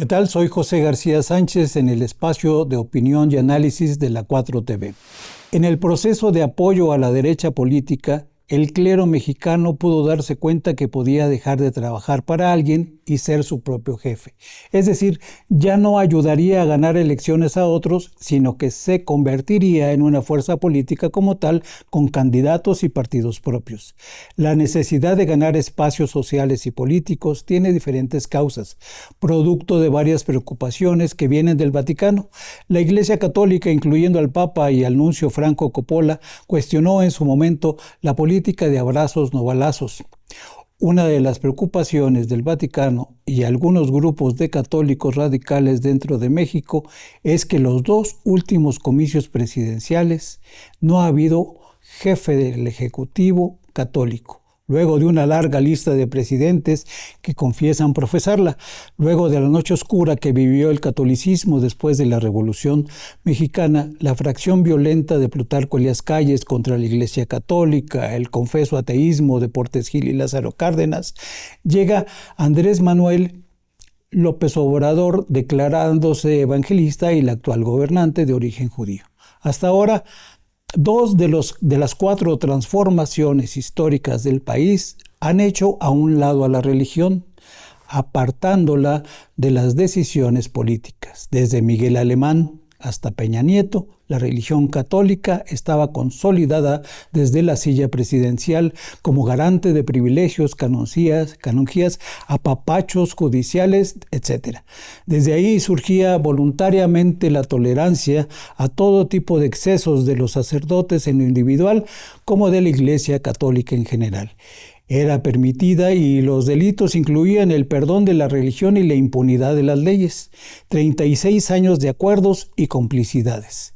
¿Qué tal? Soy José García Sánchez en el espacio de opinión y análisis de la 4TV. En el proceso de apoyo a la derecha política, el clero mexicano pudo darse cuenta que podía dejar de trabajar para alguien y ser su propio jefe. Es decir, ya no ayudaría a ganar elecciones a otros, sino que se convertiría en una fuerza política como tal, con candidatos y partidos propios. La necesidad de ganar espacios sociales y políticos tiene diferentes causas, producto de varias preocupaciones que vienen del Vaticano. La Iglesia Católica, incluyendo al Papa y al nuncio Franco Coppola, cuestionó en su momento la política de abrazos no balazos. Una de las preocupaciones del Vaticano y algunos grupos de católicos radicales dentro de México es que los dos últimos comicios presidenciales no ha habido jefe del Ejecutivo católico. Luego de una larga lista de presidentes que confiesan profesarla, luego de la noche oscura que vivió el catolicismo después de la Revolución Mexicana, la fracción violenta de Plutarco Elías Calles contra la Iglesia Católica, el confeso ateísmo de Portes Gil y Lázaro Cárdenas, llega Andrés Manuel López Obrador declarándose evangelista y el actual gobernante de origen judío. Hasta ahora, dos de las cuatro transformaciones históricas del país han hecho a un lado a la religión, apartándola de las decisiones políticas. Desde Miguel Alemán hasta Peña Nieto, la religión católica estaba consolidada desde la silla presidencial como garante de privilegios, canonjías, apapachos judiciales, etc. Desde ahí surgía voluntariamente la tolerancia a todo tipo de excesos de los sacerdotes en lo individual como de la Iglesia Católica en general. Era permitida y los delitos incluían el perdón de la religión y la impunidad de las leyes, 36 años de acuerdos y complicidades.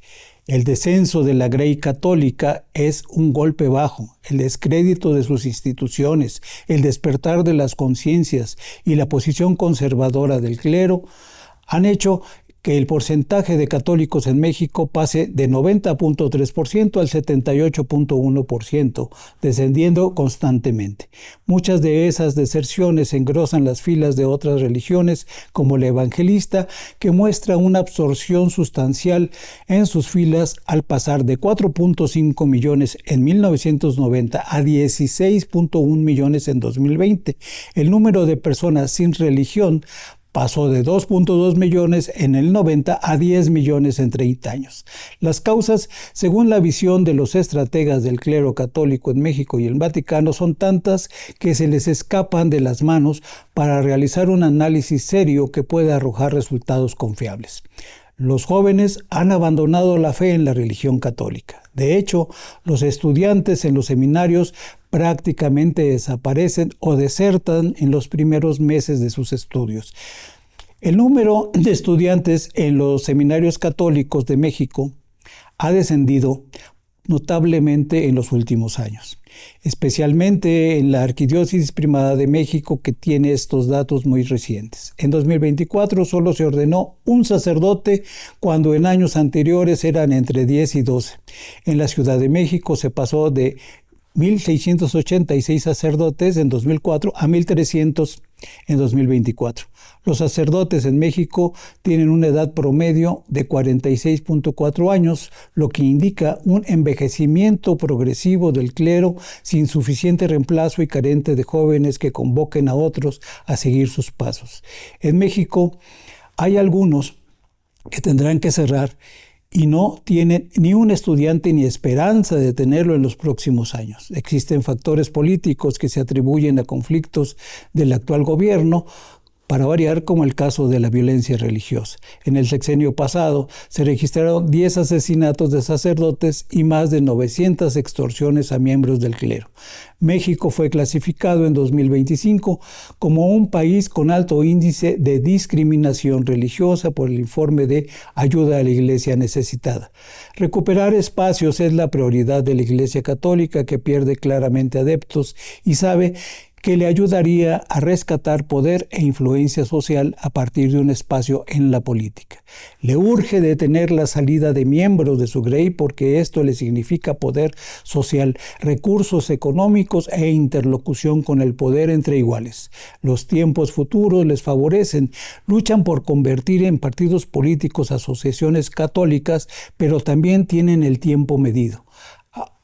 El descenso de la Grey católica es un golpe bajo, el descrédito de sus instituciones, el despertar de las conciencias y la posición conservadora del clero han hecho que el porcentaje de católicos en México pase de 90.3% al 78.1%, descendiendo constantemente. Muchas de esas deserciones engrosan las filas de otras religiones, como la evangelista, que muestra una absorción sustancial en sus filas al pasar de 4.5 millones en 1990 a 16.1 millones en 2020. El número de personas sin religión pasó de 2.2 millones en el 90 a 10 millones en 30 años. Las causas, según la visión de los estrategas del clero católico en México y el Vaticano, son tantas que se les escapan de las manos para realizar un análisis serio que pueda arrojar resultados confiables. Los jóvenes han abandonado la fe en la religión católica. De hecho, los estudiantes en los seminarios prácticamente desaparecen o desertan en los primeros meses de sus estudios. El número de estudiantes en los seminarios católicos de México ha descendido notablemente en los últimos años, especialmente en la Arquidiócesis Primada de México, que tiene estos datos muy recientes. En 2024 solo se ordenó un sacerdote cuando en años anteriores eran entre 10 y 12. En la Ciudad de México se pasó de 1.686 sacerdotes en 2004 a 1.300 en 2024. Los sacerdotes en México tienen una edad promedio de 46.4 años, lo que indica un envejecimiento progresivo del clero sin suficiente reemplazo y carente de jóvenes que convoquen a otros a seguir sus pasos. En México hay algunos que tendrán que cerrar y no tienen ni un estudiante ni esperanza de tenerlo en los próximos años. Existen factores políticos que se atribuyen a conflictos del actual gobierno, para variar, como el caso de la violencia religiosa. En el sexenio pasado se registraron 10 asesinatos de sacerdotes y más de 900 extorsiones a miembros del clero. México fue clasificado en 2025 como un país con alto índice de discriminación religiosa por el informe de Ayuda a la Iglesia Necesitada. Recuperar espacios es la prioridad de la Iglesia Católica, que pierde claramente adeptos y sabe que le ayudaría a rescatar poder e influencia social a partir de un espacio en la política. Le urge detener la salida de miembros de su grey porque esto le significa poder social, recursos económicos e interlocución con el poder entre iguales. Los tiempos futuros les favorecen, luchan por convertir en partidos políticos asociaciones católicas, pero también tienen el tiempo medido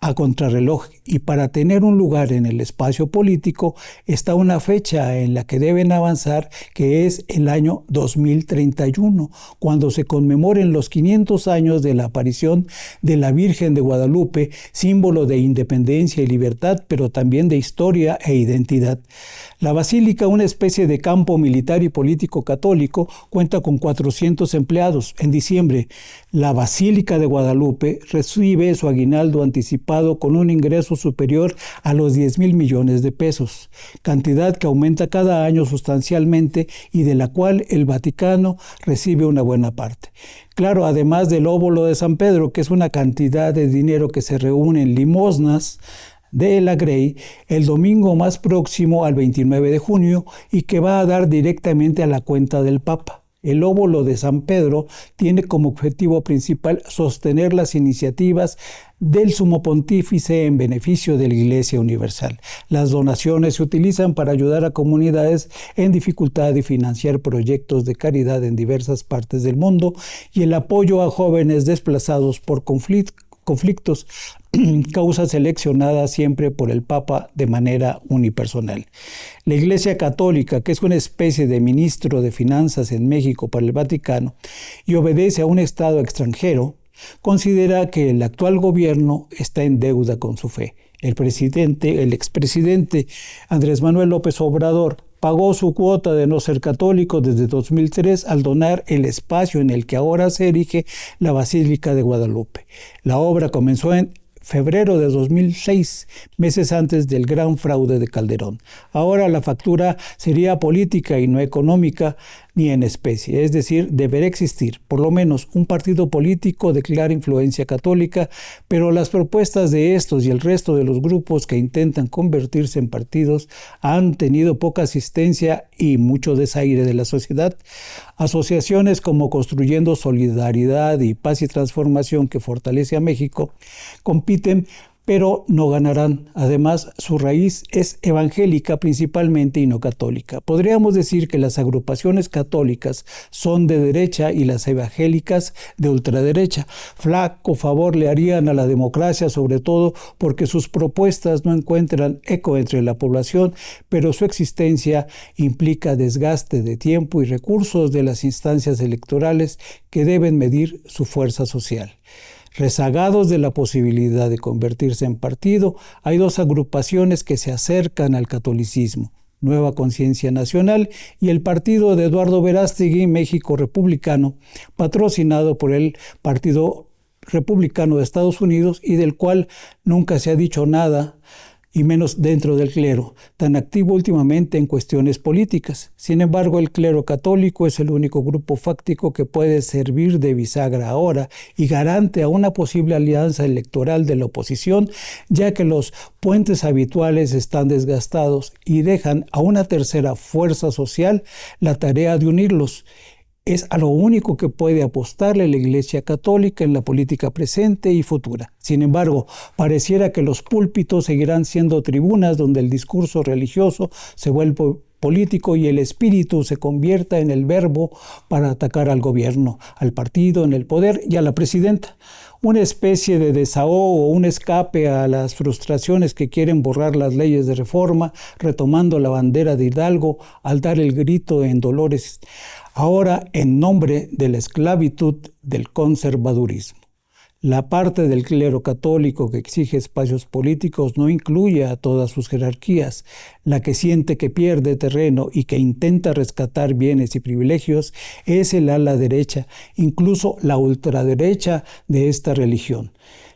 a contrarreloj, y para tener un lugar en el espacio político está una fecha en la que deben avanzar, que es el año 2031, cuando se conmemoren los 500 años de la aparición de la Virgen de Guadalupe, símbolo de independencia y libertad, pero también de historia e identidad. La basílica, una especie de campo militar y político católico, cuenta con 400 empleados. En diciembre, la Basílica de Guadalupe recibe su aguinaldo anticipado con un ingreso superior a los 10,000 millones de pesos, cantidad que aumenta cada año sustancialmente y de la cual el Vaticano recibe una buena parte. Claro, además del óbolo de San Pedro, que es una cantidad de dinero que se reúne en limosnas de la Grey el domingo más próximo al 29 de junio y que va a dar directamente a la cuenta del Papa. El óbolo de San Pedro tiene como objetivo principal sostener las iniciativas del Sumo Pontífice en beneficio de la Iglesia Universal. Las donaciones se utilizan para ayudar a comunidades en dificultad y financiar proyectos de caridad en diversas partes del mundo, y el apoyo a jóvenes desplazados por conflictos, causa seleccionada siempre por el Papa de manera unipersonal. La Iglesia Católica, que es una especie de ministro de finanzas en México para el Vaticano y obedece a un Estado extranjero, considera que el actual gobierno está en deuda con su fe. El expresidente Andrés Manuel López Obrador pagó su cuota de no ser católico desde 2003 al donar el espacio en el que ahora se erige la Basílica de Guadalupe. La obra comenzó en febrero de 2006, meses antes del gran fraude de Calderón. Ahora la factura sería política y no económica ni en especie, es decir, deberá existir por lo menos un partido político de clara influencia católica, pero las propuestas de estos y el resto de los grupos que intentan convertirse en partidos han tenido poca asistencia y mucho desaire de la sociedad. Asociaciones como Construyendo Solidaridad y Paz y Transformación, que fortalece a México, compiten pero no ganarán. Además, su raíz es evangélica principalmente y no católica. Podríamos decir que las agrupaciones católicas son de derecha y las evangélicas de ultraderecha. Flaco favor le harían a la democracia, sobre todo porque sus propuestas no encuentran eco entre la población, pero su existencia implica desgaste de tiempo y recursos de las instancias electorales que deben medir su fuerza social. Rezagados de la posibilidad de convertirse en partido, hay dos agrupaciones que se acercan al catolicismo: Nueva Conciencia Nacional y el partido de Eduardo Verástegui, México Republicano, patrocinado por el Partido Republicano de Estados Unidos y del cual nunca se ha dicho nada, y menos dentro del clero, tan activo últimamente en cuestiones políticas. Sin embargo, el clero católico es el único grupo fáctico que puede servir de bisagra ahora y garante a una posible alianza electoral de la oposición, ya que los puentes habituales están desgastados y dejan a una tercera fuerza social la tarea de unirlos. Es a lo único que puede apostarle la Iglesia Católica en la política presente y futura. Sin embargo, pareciera que los púlpitos seguirán siendo tribunas donde el discurso religioso se vuelve político y el espíritu se convierta en el verbo para atacar al gobierno, al partido en el poder y a la presidenta. Una especie de desahogo, un escape a las frustraciones que quieren borrar las leyes de reforma, retomando la bandera de Hidalgo al dar el grito en Dolores, ahora en nombre de la esclavitud del conservadurismo. La parte del clero católico que exige espacios políticos no incluye a todas sus jerarquías. La que siente que pierde terreno y que intenta rescatar bienes y privilegios es el ala derecha, incluso la ultraderecha de esta religión.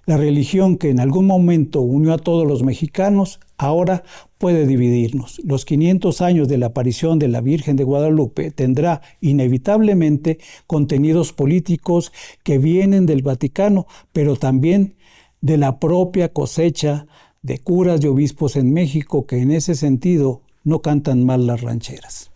La religión que en algún momento unió a todos los mexicanos, ahora puede dividirnos. Los 500 años de la aparición de la Virgen de Guadalupe tendrá inevitablemente contenidos políticos que vienen del Vaticano, pero también de la propia cosecha de curas y obispos en México, que en ese sentido no cantan mal las rancheras.